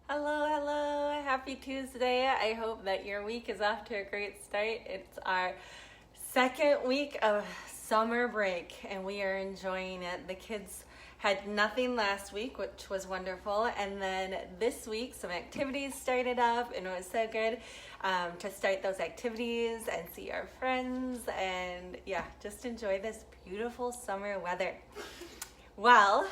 Hello, hello. Happy Tuesday. I hope that your week is off to a great start. It's our second week of summer break and we are enjoying it. The kids had nothing last week, which was wonderful. And then this week, some activities started up and it was so good to start those activities and see our friends and just enjoy this beautiful summer weather. Well,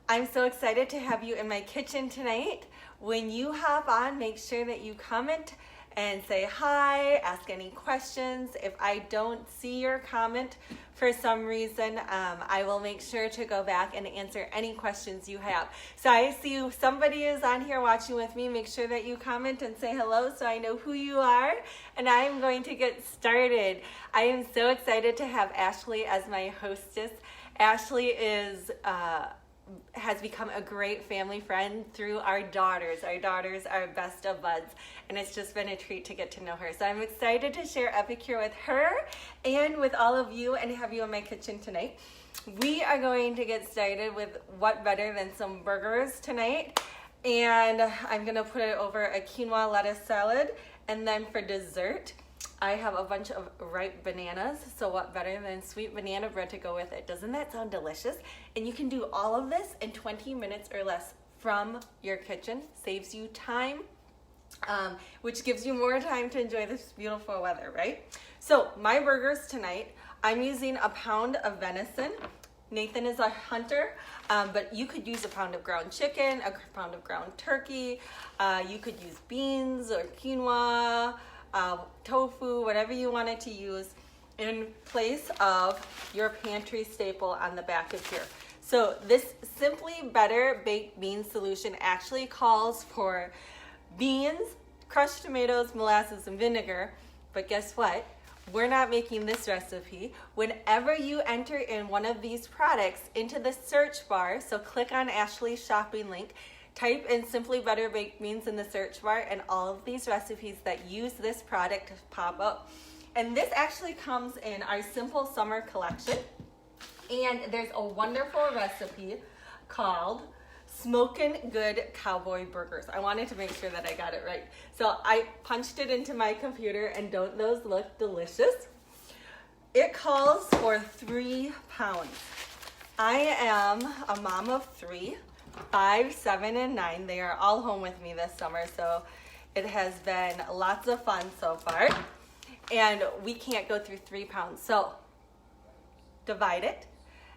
I'm so excited to have you in my kitchen tonight. When you hop on, make sure that you comment and say hi, ask any questions. If I don't see your comment for some reason, I will make sure to go back and answer any questions you have. So I see somebody is on here watching with me. Make sure that you comment and say hello so I know who you are. And I am going to get started. I am so excited to have Ashley as my hostess. Ashley has become a great family friend through our daughters. Our daughters are best of buds, and it's just been a treat to get to know her. So I'm excited to share Epicure with her and with all of you and have you in my kitchen tonight. We are going to get started with what better than some burgers tonight, and I'm gonna put it over a quinoa lettuce salad, and then for dessert, I have a bunch of ripe bananas, so what better than sweet banana bread to go with it? Doesn't that sound delicious? And you can do all of this in 20 minutes or less from your kitchen. Saves you time, which gives you more time to enjoy this beautiful weather, right? So my burgers tonight, I'm using a pound of venison. Nathan is a hunter, but you could use a pound of ground chicken, a pound of ground turkey. You could use beans or quinoa, tofu, whatever you wanted to use in place of your pantry staple on the back of here. So this Simply Better Baked Bean solution actually calls for beans, crushed tomatoes, molasses, and vinegar. But guess what? We're not making this recipe. Whenever you enter in one of these products into the search bar, so click on Ashley's shopping link, type in Simply Better Baked Beans in the search bar, and all of these recipes that use this product pop up. And this actually comes in our Simple Summer collection. And there's a wonderful recipe called Smokin' Good Cowboy Burgers. I wanted to make sure that I got it right. So I punched it into my computer, and don't those look delicious? It calls for 3 pounds. I am a mom of 3. 5, 7, and 9. They are all home with me this summer, so it has been lots of fun so far. And we can't go through 3 pounds. So divide it,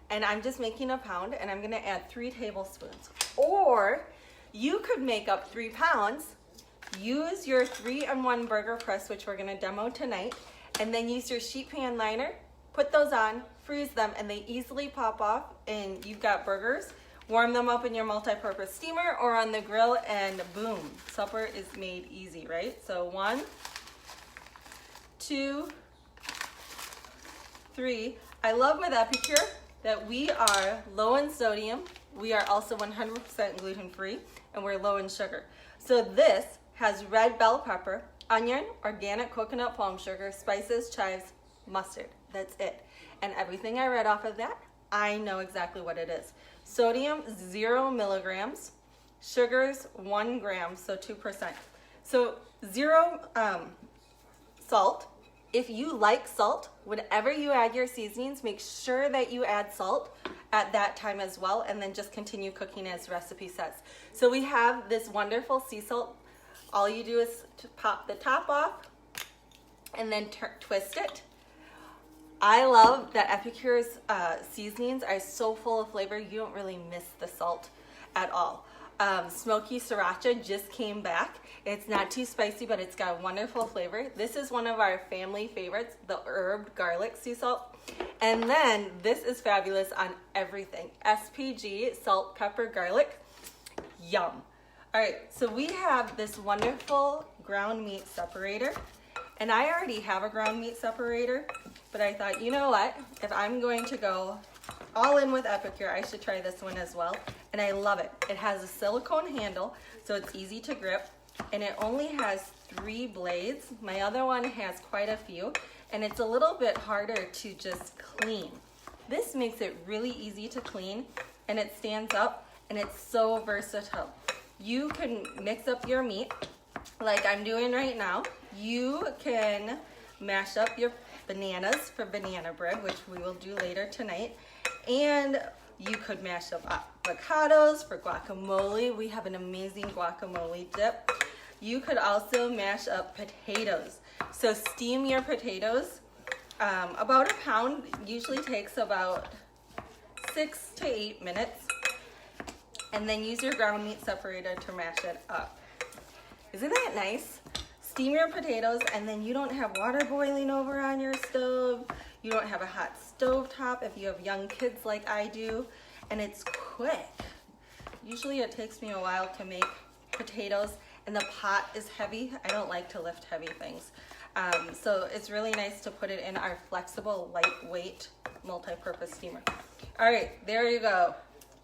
and I'm just making a pound, and I'm gonna add 3 tablespoons. Or you could make up 3 pounds, use your 3-in-1 burger press, which we're gonna demo tonight, and then use your sheet pan liner, put those on, freeze them, and they easily pop off, and you've got burgers. Warm them up in your multi-purpose steamer or on the grill, and boom, supper is made easy, right? So 1, 2, 3. I love with Epicure that we are low in sodium. We are also 100% gluten-free, and we're low in sugar. So this has red bell pepper, onion, organic coconut palm sugar, spices, chives, mustard. That's it. And everything I read off of that, I know exactly what it is. Sodium, 0 milligrams. Sugars, 1 gram, so 2%. So 0 salt. If you like salt, whenever you add your seasonings, make sure that you add salt at that time as well, and then just continue cooking as recipe says. So we have this wonderful sea salt. All you do is to pop the top off and then twist it. I love that Epicure's seasonings are so full of flavor, you don't really miss the salt at all. Smoky Sriracha just came back. It's not too spicy, but it's got a wonderful flavor. This is one of our family favorites, the herb garlic sea salt. And then this is fabulous on everything. SPG, salt, pepper, garlic, yum. All right, so we have this wonderful ground meat separator. And I already have a ground meat separator, but I thought, you know what? If I'm going to go all in with Epicure, I should try this one as well. And I love it. It has a silicone handle, so it's easy to grip. And it only has 3 blades. My other one has quite a few, and it's a little bit harder to just clean. This makes it really easy to clean, and it stands up, and it's so versatile. you can mix up your meat like I'm doing right now. You can mash up your bananas for banana bread, which we will do later tonight. And you could mash up avocados for guacamole. We have an amazing guacamole dip. You could also mash up potatoes. So steam your potatoes. About a pound usually takes about 6 to 8 minutes. And then use your ground meat separator to mash it up. Isn't that nice? Steam your potatoes, and then you don't have water boiling over on your stove. You don't have a hot stove top if you have young kids like I do. And it's quick. Usually it takes me a while to make potatoes, and the pot is heavy. I don't like to lift heavy things. So it's really nice to put it in our flexible, lightweight, multi-purpose steamer. All right, there you go.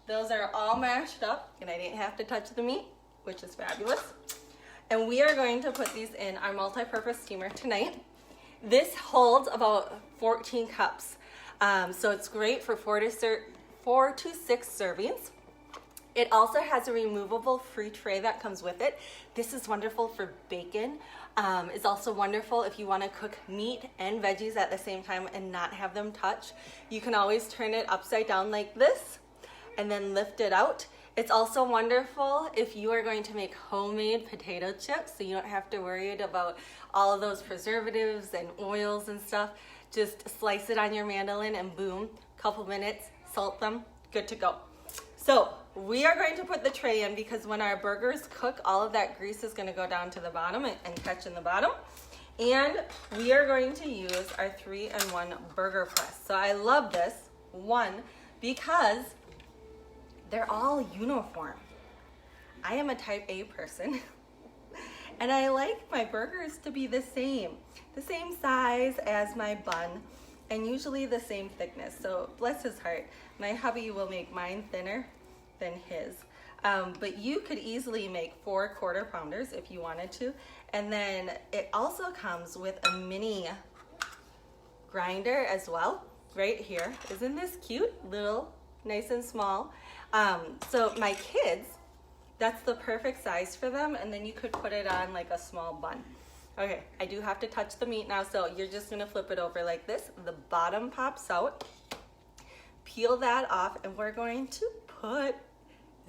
Those are all mashed up, and I didn't have to touch the meat, which is fabulous. And we are going to put these in our multi-purpose steamer tonight. This holds about 14 cups. So it's great for 4 to 6 servings. It also has a removable free tray that comes with it. This is wonderful for bacon. It's also wonderful if you want to cook meat and veggies at the same time and not have them touch. You can always turn it upside down like this and then lift it out. It's also wonderful if you are going to make homemade potato chips, so you don't have to worry about all of those preservatives and oils and stuff. Just slice it on your mandolin and boom, couple minutes, salt them, good to go. So we are going to put the tray in because when our burgers cook, all of that grease is going to go down to the bottom and catch in the bottom. And we are going to use our 3-in-1 burger press. So I love this, one, because they're all uniform. I am a type A person and I like my burgers to be the same size as my bun, and usually the same thickness. So bless his heart, my hubby will make mine thinner than his. But you could easily make 4 quarter pounders if you wanted to. And then it also comes with a mini grinder as well, right here. Isn't this cute? Little, nice and small. So my kids, that's the perfect size for them, and then you could put it on like a small bun. Okay, I do have to touch the meat now, so you're just gonna flip it over like this. The bottom pops out. Peel that off, and we're going to put,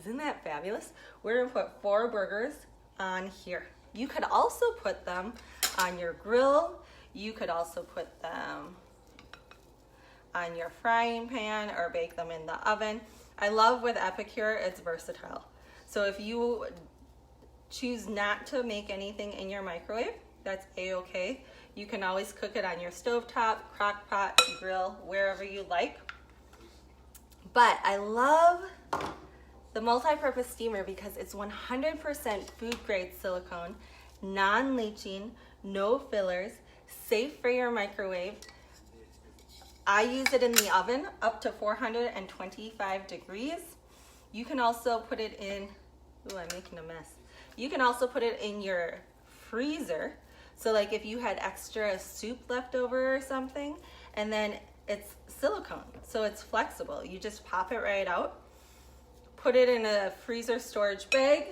isn't that fabulous? We're gonna put 4 burgers on here. You could also put them on your grill. You could also put them on your frying pan or bake them in the oven. I love with Epicure, it's versatile. So if you choose not to make anything in your microwave, that's a-okay. You can always cook it on your stovetop, crock pot, grill, wherever you like. But I love the multi-purpose steamer because it's 100% food grade silicone, non-leaching, no fillers, safe for your microwave. I use it in the oven up to 425 degrees. You can also put it in, ooh, I'm making a mess. You can also put it in your freezer. So like if you had extra soup left over or something, and then it's silicone, so it's flexible. You just pop it right out, put it in a freezer storage bag,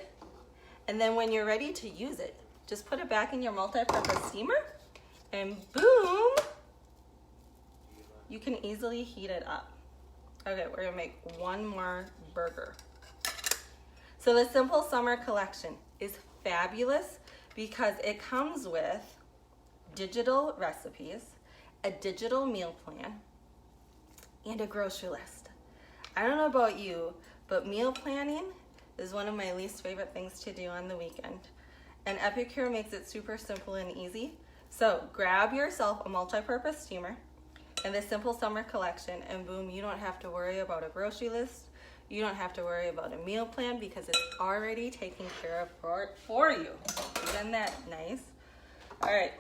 and then when you're ready to use it, just put it back in your multi-purpose steamer, and boom, you can easily heat it up. Okay, we're gonna make one more burger. So the Simple Summer Collection is fabulous because it comes with digital recipes, a digital meal plan, and a grocery list. I don't know about you, but meal planning is one of my least favorite things to do on the weekend. And Epicure makes it super simple and easy. So grab yourself a multi-purpose steamer and the Simple Summer Collection, and boom, you don't have to worry about a grocery list. You don't have to worry about a meal plan because it's already taken care of for you. Isn't that nice? All right,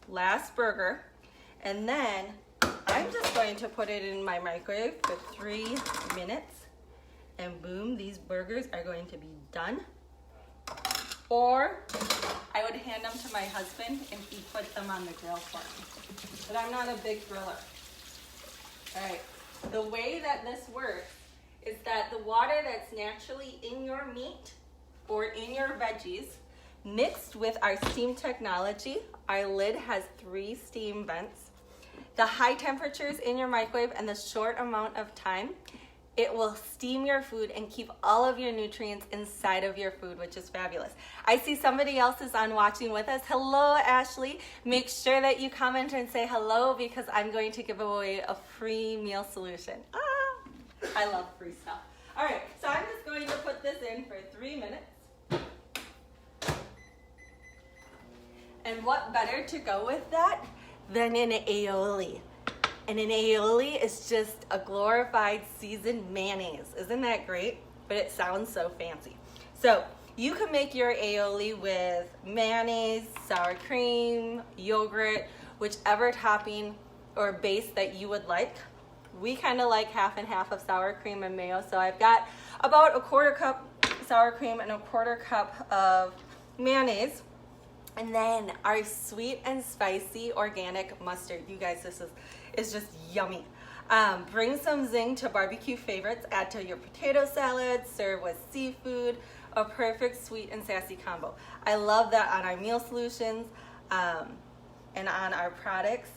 last burger. And then I'm just going to put it in my microwave for 3 minutes. And boom, these burgers are going to be done. Or I would hand them to my husband and he put them on the grill for me. But I'm not a big griller. All right, the way that this works is that the water that's naturally in your meat or in your veggies, mixed with our steam technology. Our lid has 3 steam vents. The high temperatures in your microwave and the short amount of time, it will steam your food and keep all of your nutrients inside of your food, which is fabulous. I see somebody else is on watching with us. Hello, Ashley. Make sure that you comment and say hello because I'm going to give away a free meal solution. I love free stuff. All right, so I'm just going to put this in for 3 minutes. And what better to go with that than an aioli? And an aioli is just a glorified seasoned mayonnaise. Isn't that great? But it sounds so fancy. So you can make your aioli with mayonnaise, sour cream, yogurt, whichever topping or base that you would like. We kind of like half and half of sour cream and mayo. So I've got about a 1/4 cup sour cream and a 1/4 cup of mayonnaise. And then our sweet and spicy organic mustard. You guys, this is just yummy. Bring some zing to barbecue favorites. Add to your potato salad. Serve with seafood. A perfect sweet and sassy combo. I love that on our meal solutions and on our products.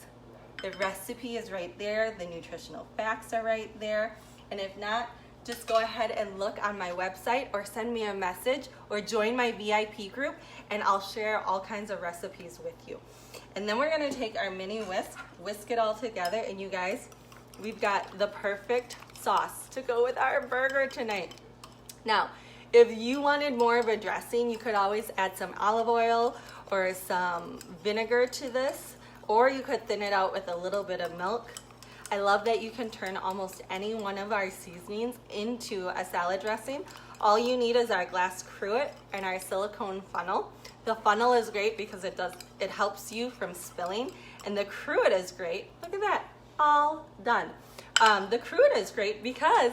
The recipe is right there. The nutritional facts are right there. And if not, just go ahead and look on my website or send me a message or join my VIP group and I'll share all kinds of recipes with you. And then we're gonna take our mini whisk it all together, and you guys, we've got the perfect sauce to go with our burger tonight. Now, if you wanted more of a dressing, you could always add some olive oil or some vinegar to this, or you could thin it out with a little bit of milk. I love that you can turn almost any one of our seasonings into a salad dressing. All you need is our glass cruet and our silicone funnel. The funnel is great because it helps you from spilling, and the cruet is great. Look at that, all done. The cruet is great because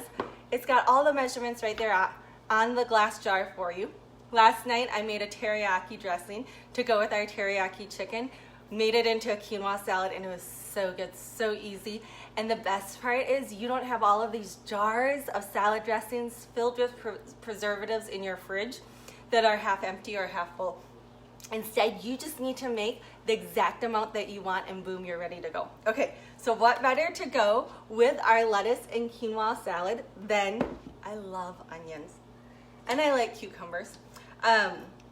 it's got all the measurements right there on the glass jar for you. Last night I made a teriyaki dressing to go with our teriyaki chicken. Made it into a quinoa salad and it was so good, so easy. And the best part is you don't have all of these jars of salad dressings filled with preservatives in your fridge that are half empty or half full. Instead, you just need to make the exact amount that you want and boom, you're ready to go. Okay, so what better to go with our lettuce and quinoa salad than, I love onions and I like cucumbers.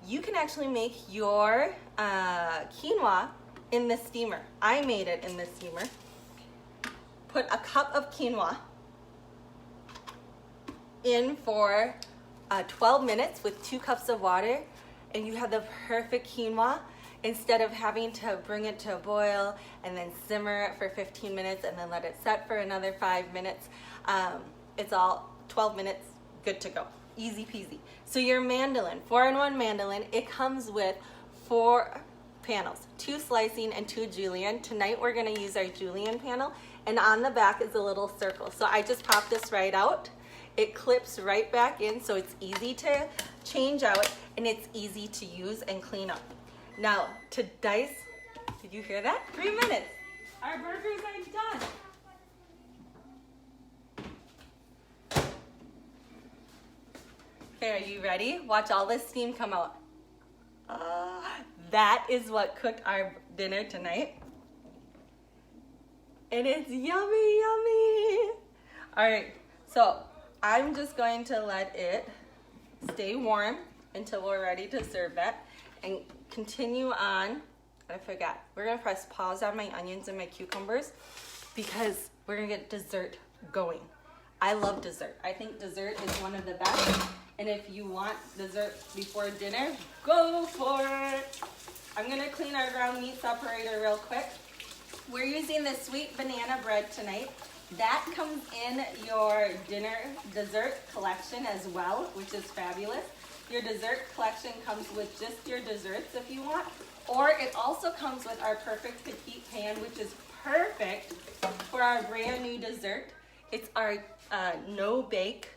You can actually make your quinoa in the steamer. I made it in the steamer. Put a cup of quinoa in for 12 minutes with 2 cups of water, and you have the perfect quinoa instead of having to bring it to a boil and then simmer it for 15 minutes and then let it set for another 5 minutes. It's all 12 minutes, good to go. Easy peasy. So your mandolin, 4-in-1 mandolin, it comes with 4 panels, 2 slicing and 2 julienne. Tonight we're gonna use our julienne panel, and on the back is a little circle. So I just pop this right out. It clips right back in, so it's easy to change out and it's easy to use and clean up. Now to dice, did you hear that? 3 minutes. Our burgers are done. Okay, are you ready? Watch all this steam come out. That is what cooked our dinner tonight. And it's yummy, yummy. All right, so I'm just going to let it stay warm until we're ready to serve that and continue on. I forgot, we're gonna press pause on my onions and my cucumbers because we're gonna get dessert going. I love dessert. I think dessert is one of the best. And if you want dessert before dinner, go for it. I'm gonna clean our ground meat separator real quick. We're using the sweet banana bread tonight. That comes in your dinner dessert collection as well, which is fabulous. Your dessert collection comes with just your desserts if you want, or it also comes with our perfect petite pan, which is perfect for our brand new dessert. It's our no-bake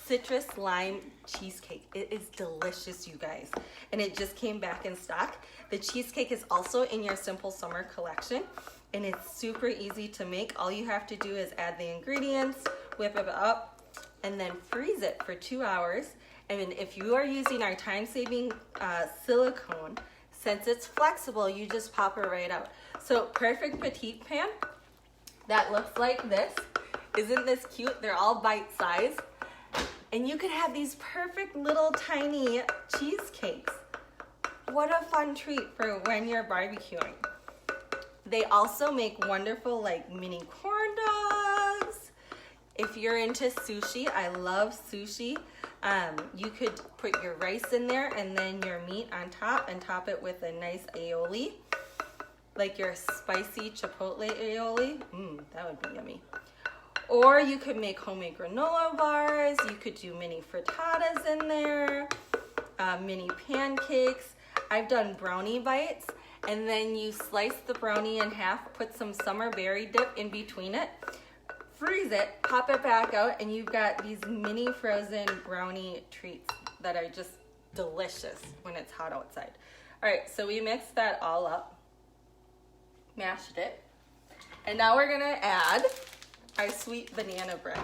citrus lime cheesecake. It is delicious, you guys, and it just came back in stock. The cheesecake is also in your simple summer collection, and it's super easy to make. All you have to do is add the ingredients, whip it up, and then freeze it for 2 hours. And if you are using our time-saving silicone, since it's flexible, you just pop it right out. So perfect petite pan that looks like this. Isn't this cute? They're all bite-sized. And you could have these perfect little tiny cheesecakes. What a fun treat for when you're barbecuing. They also make wonderful like mini corn dogs. If you're into sushi, I love sushi. You could put your rice in there and then your meat on top and top it with a nice aioli. Like your spicy chipotle aioli. That would be yummy. Or you could make homemade granola bars. You could do mini frittatas in there, mini pancakes. I've done brownie bites, and then you slice the brownie in half, put some summer berry dip in between it, freeze it, pop it back out, and you've got these mini frozen brownie treats that are just delicious when it's hot outside. All right, so we mixed that all up, mashed it, and now we're gonna add our sweet banana bread.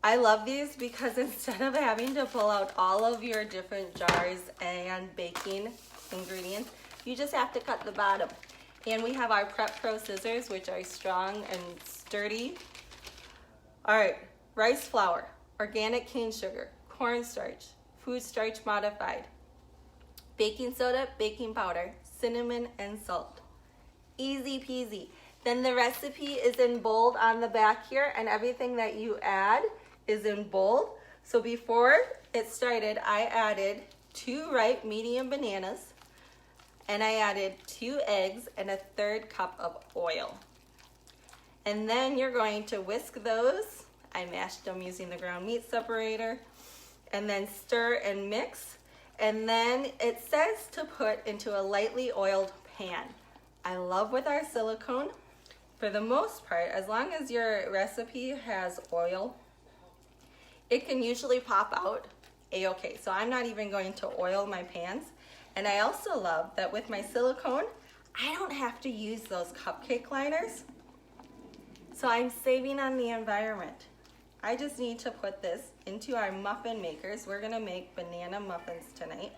I love these because instead of having to pull out all of your different jars and baking ingredients, you just have to cut the bottom. And we have our Prep Pro scissors, which are strong and sturdy. All right, rice flour, organic cane sugar, cornstarch, food starch modified, baking soda, baking powder, cinnamon, and salt. Easy peasy. Then the recipe is in bold on the back here, and everything that you add is in bold. So before it started, I added 2 ripe medium bananas, and I added 2 eggs and a 1/3 cup of oil. And then you're going to whisk those. I mashed them using the ground meat separator, and then stir and mix. And then it says to put into a lightly oiled pan. I love with our silicone, for the most part, as long as your recipe has oil, it can usually pop out a-okay. So I'm not even going to oil my pans. And I also love that with my silicone, I don't have to use those cupcake liners. So I'm saving on the environment. I just need to put this into our muffin makers. We're gonna make banana muffins tonight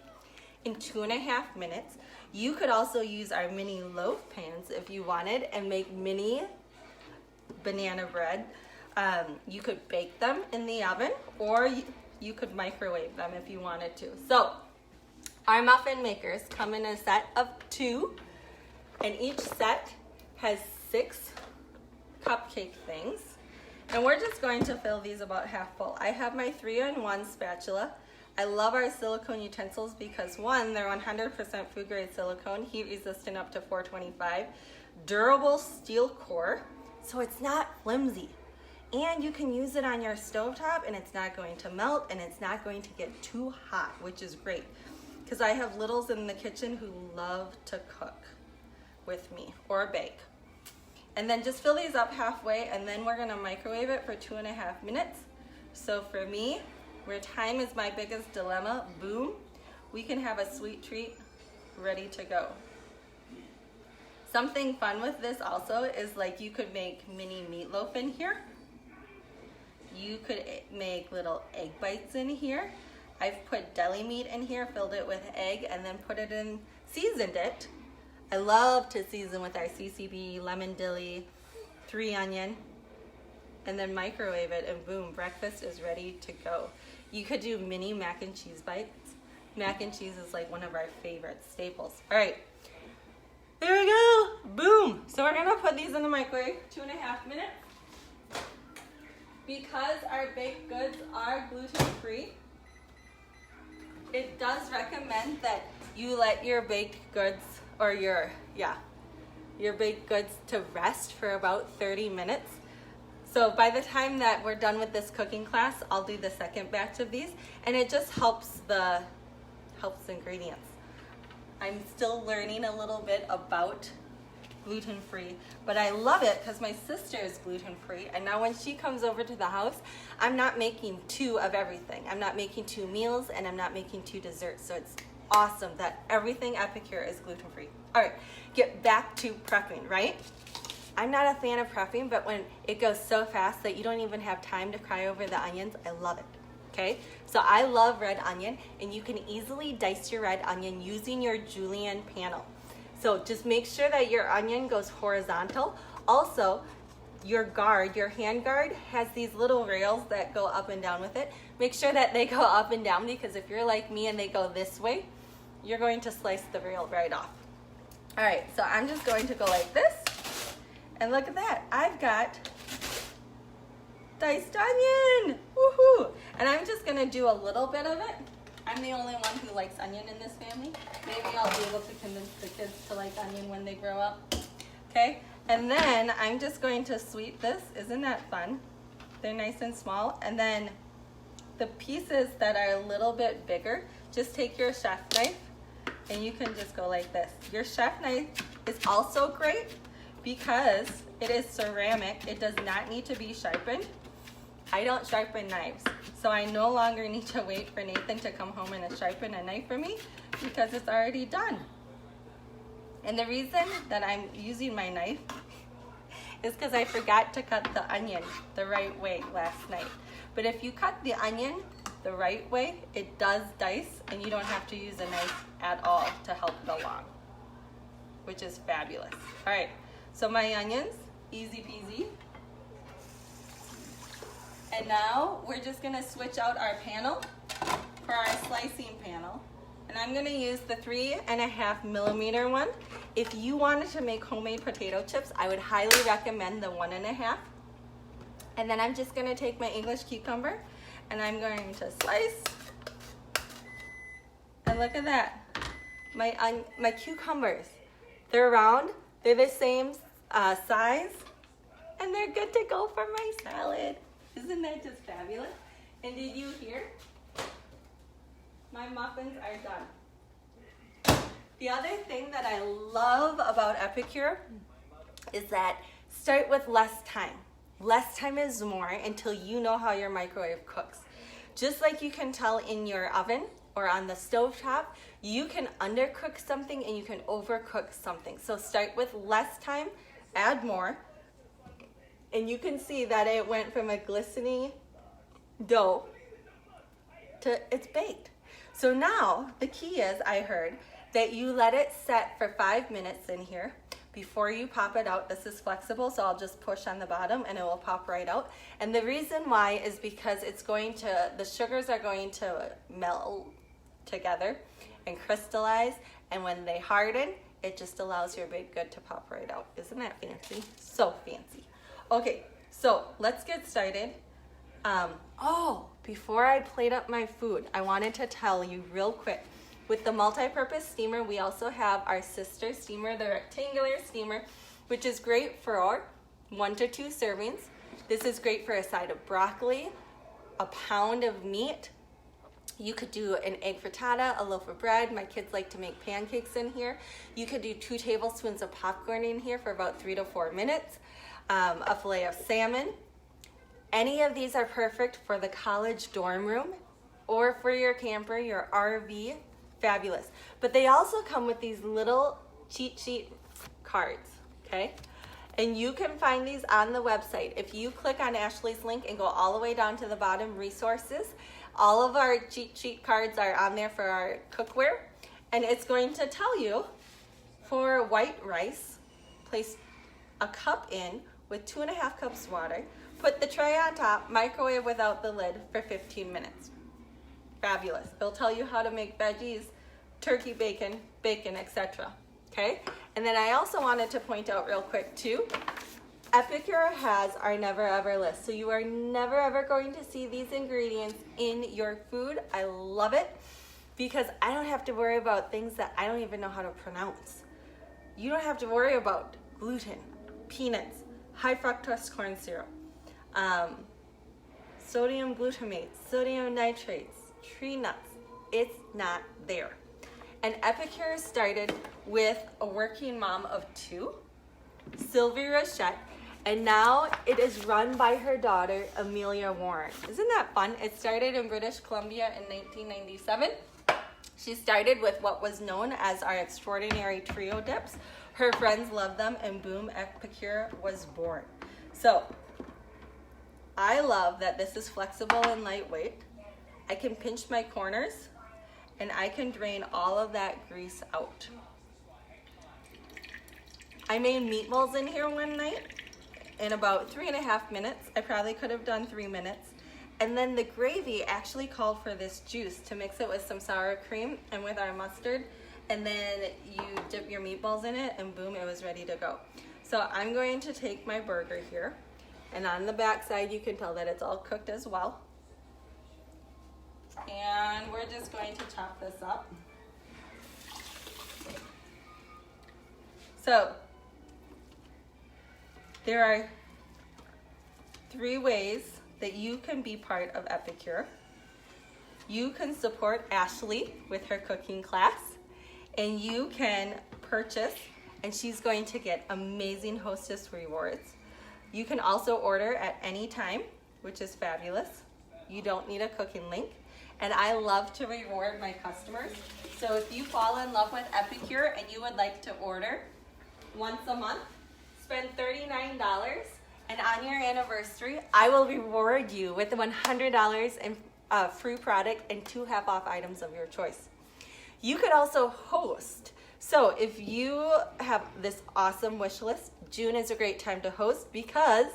in 2.5 minutes. You could also use our mini loaf pans if you wanted and make mini banana bread. You could bake them in the oven, or you could microwave them if you wanted to. So our muffin makers come in a set of 2, and each set has 6 cupcake things. And we're just going to fill these about half full. I have my 3-in-1 spatula. I love our silicone utensils because 1, they're 100% food grade silicone, heat resistant up to 425, durable steel core, so it's not flimsy. And you can use it on your stovetop and it's not going to melt and it's not going to get too hot, which is great. Because I have littles in the kitchen who love to cook with me or bake. And then just fill these up halfway, and then we're gonna microwave it for 2.5 minutes. So for me, where time is my biggest dilemma, boom, we can have a sweet treat ready to go. Something fun with this also is like you could make mini meatloaf in here. You could make little egg bites in here. I've put deli meat in here, filled it with egg, and then put it in, seasoned it. I love to season with our CCB, lemon dilly, 3 onion, and then microwave it, and boom, breakfast is ready to go. You could do mini mac and cheese bites. Mac and cheese is like one of our favorite staples. All right, there we go, boom. So we're gonna put these in the microwave, 2.5 minutes. Because our baked goods are gluten-free, it does recommend that you let your baked goods or your baked goods to rest for about 30 minutes. So by the time that we're done with this cooking class, I'll do the second batch of these, and it just helps the ingredients. I'm still learning a little bit about gluten-free, but I love it because my sister is gluten-free, and now when she comes over to the house, I'm not making 2 of everything. I'm not making 2 meals, and I'm not making 2 desserts, so it's awesome that everything Epicure is gluten-free. All right, get back to prepping, right? I'm not a fan of prepping, but when it goes so fast that you don't even have time to cry over the onions, I love it. okay? So I love red onion, and you can easily dice your red onion using your julienne panel. So just make sure that your onion goes horizontal. Also, your guard, your hand guard, has these little rails that go up and down with it. Make sure that they go up and down, because if you're like me and they go this way, you're going to slice the rail right off. All right, so I'm just going to go like this, and look at that. I've got diced onion, woohoo! And I'm just gonna do a little bit of it. I'm the only one who likes onion in this family. Maybe I'll be able to convince the kids to like onion when they grow up. Okay, and then I'm just going to sweep this. Isn't that fun? They're nice and small. And then the pieces that are a little bit bigger, just take your chef knife and you can just go like this. Your chef knife is also great because it is ceramic. It does not need to be sharpened. I don't sharpen knives, so I no longer need to wait for Nathan to come home and sharpen a knife for me because it's already done. And the reason that I'm using my knife is because I forgot to cut the onion the right way last night. But if you cut the onion the right way, it does dice, and you don't have to use a knife at all to help it along, which is fabulous. All right, so my onions, easy peasy. And now we're just gonna switch out our panel for our slicing panel. And I'm gonna use the 3.5 millimeter one. If you wanted to make homemade potato chips, I would highly recommend the 1.5. And then I'm just gonna take my English cucumber and I'm going to slice. And look at that, my cucumbers. They're round, they're the same size, and they're good to go for my salad. Isn't that just fabulous? And did you hear? My muffins are done. The other thing that I love about Epicure is that start with less time. Less time is more until you know how your microwave cooks. Just like you can tell in your oven or on the stovetop, you can undercook something and you can overcook something. So start with less time, add more, and you can see that it went from a glistening dough to it's baked. So now the key is, I heard, that you let it set for 5 minutes in here before you pop it out. This is flexible, so I'll just push on the bottom and it will pop right out. And the reason why is because the sugars are going to melt together and crystallize, and when they harden, it just allows your baked good to pop right out. Isn't that fancy? So fancy. Okay, so let's get started. Before I plate up my food, I wanted to tell you real quick. With the multi-purpose steamer, we also have our sister steamer, the rectangular steamer, which is great for 1 to 2 servings. This is great for a side of broccoli, a pound of meat. You could do an egg frittata, a loaf of bread. My kids like to make pancakes in here. You could do 2 tablespoons of popcorn in here for about 3 to 4 minutes. A fillet of salmon. Any of these are perfect for the college dorm room or for your camper, your RV. Fabulous. But they also come with these little cheat sheet cards, okay? And you can find these on the website. If you click on Ashley's link and go all the way down to the bottom, resources, all of our cheat sheet cards are on there for our cookware. And it's going to tell you, for white rice, place a cup in with 2.5 cups water, put the tray on top, microwave without the lid for 15 minutes. Fabulous. It'll tell you how to make veggies, turkey bacon, etc. Okay? And then I also wanted to point out real quick too, Epicure has our never ever list. So you are never ever going to see these ingredients in your food. I love it because I don't have to worry about things that I don't even know how to pronounce. You don't have to worry about gluten, peanuts, high fructose corn syrup, sodium glutamate, sodium nitrates, tree nuts. It's not there. And Epicure started with a working mom of 2, Sylvie Rochette, and now it is run by her daughter, Amelia Warren. Isn't that fun? It started in British Columbia in 1997. She started with what was known as our extraordinary trio dips. Her friends loved them, and boom, Epicure was born. So I love that this is flexible and lightweight. I can pinch my corners and I can drain all of that grease out. I made meatballs in here one night in about 3.5 minutes. I probably could have done 3 minutes. And then the gravy actually called for this juice to mix it with some sour cream and with our mustard. And then you dip your meatballs in it and boom, it was ready to go. So I'm going to take my burger here, and on the back side you can tell that it's all cooked as well. And we're just going to chop this up. So there are 3 ways that you can be part of Epicure. You can support Ashley with her cooking class, and you can purchase, and she's going to get amazing hostess rewards. You can also order at any time, which is fabulous. You don't need a cooking link. And I love to reward my customers. So if you fall in love with Epicure and you would like to order once a month, spend $39, and on your anniversary, I will reward you with $100 in free product and 2 half-off items of your choice. You could also host. So if you have this awesome wish list, June is a great time to host because,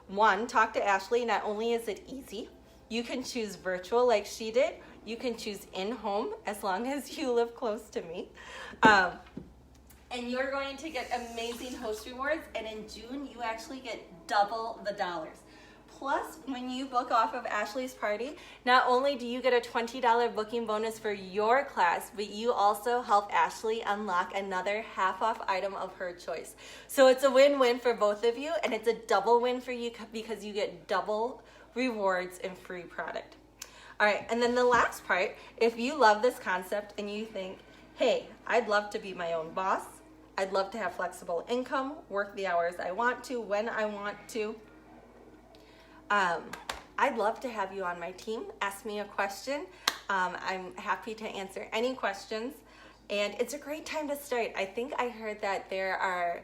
1, talk to Ashley. Not only is it easy, you can choose virtual like she did. You can choose in-home as long as you live close to me. And you're going to get amazing host rewards. And in June, you actually get double the dollars. Plus, when you book off of Ashley's party, not only do you get a $20 booking bonus for your class, but you also help Ashley unlock another half-off item of her choice. So it's a win-win for both of you, and it's a double win for you because you get double rewards and free product. All right, and then the last part, if you love this concept and you think, hey, I'd love to be my own boss, I'd love to have flexible income, work the hours I want to, when I want to, I'd love to have you on my team. Ask me a question. I'm happy to answer any questions. And it's a great time to start. I think I heard that there are,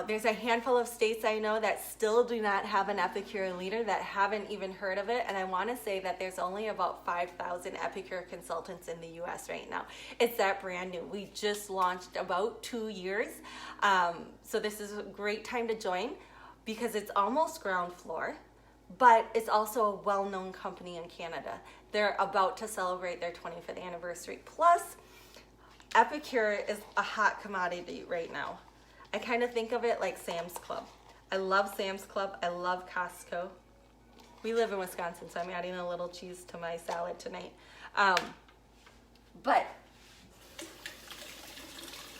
there's a handful of states I know that still do not have an Epicure leader, that haven't even heard of it. And I want to say that there's only about 5,000 Epicure consultants in the US right now. It's that brand new. We just launched about 2 years. So this is a great time to join because it's almost ground floor, but it's also a well-known company in Canada. They're about to celebrate their 25th anniversary. Plus, Epicure is a hot commodity right now. I kind of think of it like Sam's Club. I love Sam's Club. I love Costco. We live in Wisconsin, so I'm adding a little cheese to my salad tonight. But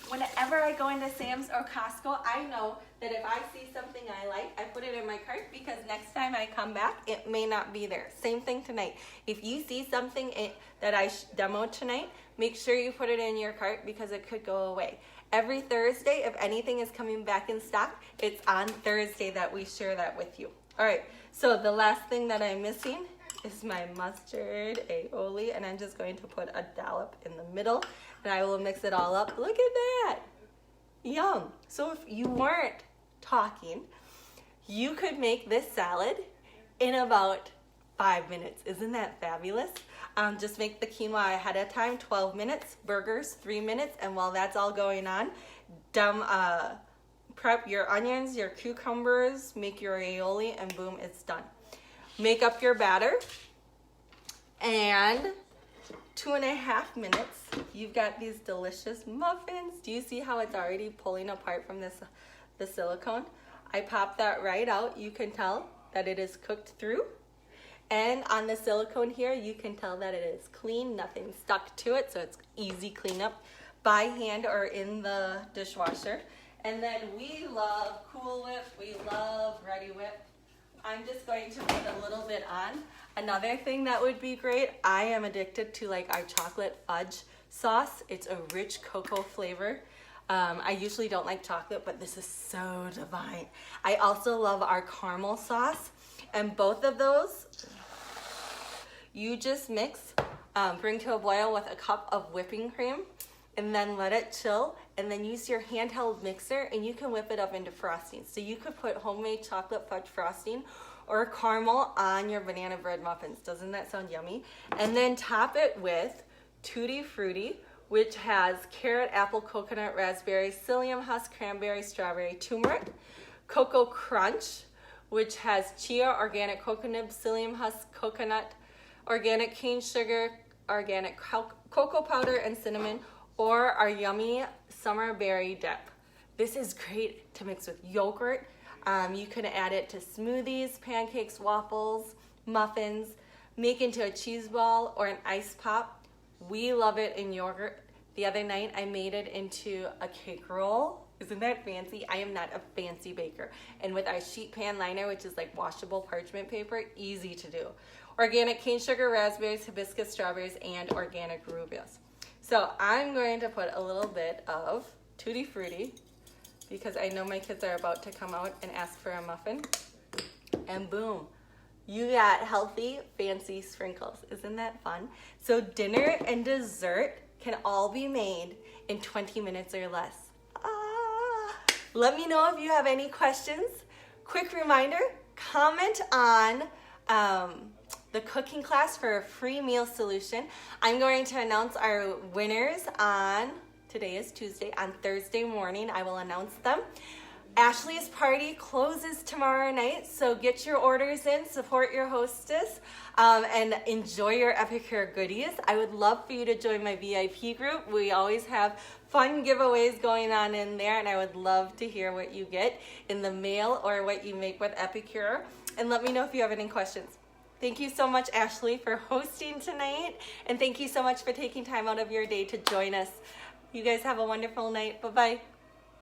whenever I go into Sam's or Costco, I know that if I see something I like, I put it in my cart because next time I come back, it may not be there. Same thing tonight. If you see something that I demoed tonight, make sure you put it in your cart because it could go away. Every Thursday, if anything is coming back in stock, it's on Thursday that we share that with you. All right, so the last thing that I'm missing is my mustard aioli, and I'm just going to put a dollop in the middle, and I will mix it all up. Look at that. Yum. So if you weren't talking, you could make this salad in about 5 minutes. Isn't that fabulous? Just make the quinoa ahead of time, 12 minutes, burgers, 3 minutes, and while that's all going on, prep your onions, your cucumbers, make your aioli, and boom, it's done. Make up your batter, and 2.5 minutes, you've got these delicious muffins. Do you see how it's already pulling apart from the silicone? I pop that right out. You can tell that it is cooked through. And on the silicone here, you can tell that it is clean, nothing stuck to it, so it's easy cleanup by hand or in the dishwasher. And then we love Cool Whip, we love Ready Whip. I'm just going to put a little bit on. Another thing that would be great, I am addicted to like our chocolate fudge sauce. It's a rich cocoa flavor. I usually don't like chocolate, but this is so divine. I also love our caramel sauce, and both of those, you just mix, bring to a boil with a cup of whipping cream, and then let it chill, and then use your handheld mixer, and you can whip it up into frosting. So you could put homemade chocolate fudge frosting or caramel on your banana bread muffins. Doesn't that sound yummy? And then top it with Tutti Frutti, which has carrot, apple, coconut, raspberry, psyllium husk, cranberry, strawberry, turmeric. Cocoa Crunch, which has chia, organic coconut, psyllium husk, coconut, organic cane sugar, organic cocoa powder, and cinnamon, or our yummy summer berry dip. This is great to mix with yogurt. You can add it to smoothies, pancakes, waffles, muffins, make into a cheese ball or an ice pop. We love it in yogurt. The other night I made it into a cake roll. Isn't that fancy? I am not a fancy baker. And with our sheet pan liner, which is like washable parchment paper, easy to do. Organic cane sugar, raspberries, hibiscus, strawberries, and organic rubias. So I'm going to put a little bit of Tutti Frutti because I know my kids are about to come out and ask for a muffin. And boom, you got healthy, fancy sprinkles. Isn't that fun? So dinner and dessert can all be made in 20 minutes or less. Let me know if you have any questions. Quick reminder, comment on the cooking class for a free meal solution. I'm going to announce our winners on, today is Tuesday, on Thursday morning. I will announce them. Ashley's party closes tomorrow night, so get your orders in, support your hostess, and enjoy your Epicure goodies. I would love for you to join my VIP group. We always have fun giveaways going on in there, and I would love to hear what you get in the mail or what you make with Epicure. And let me know if you have any questions. Thank you so much, Ashley, for hosting tonight, and thank you so much for taking time out of your day to join us. You guys have a wonderful night. Bye-bye.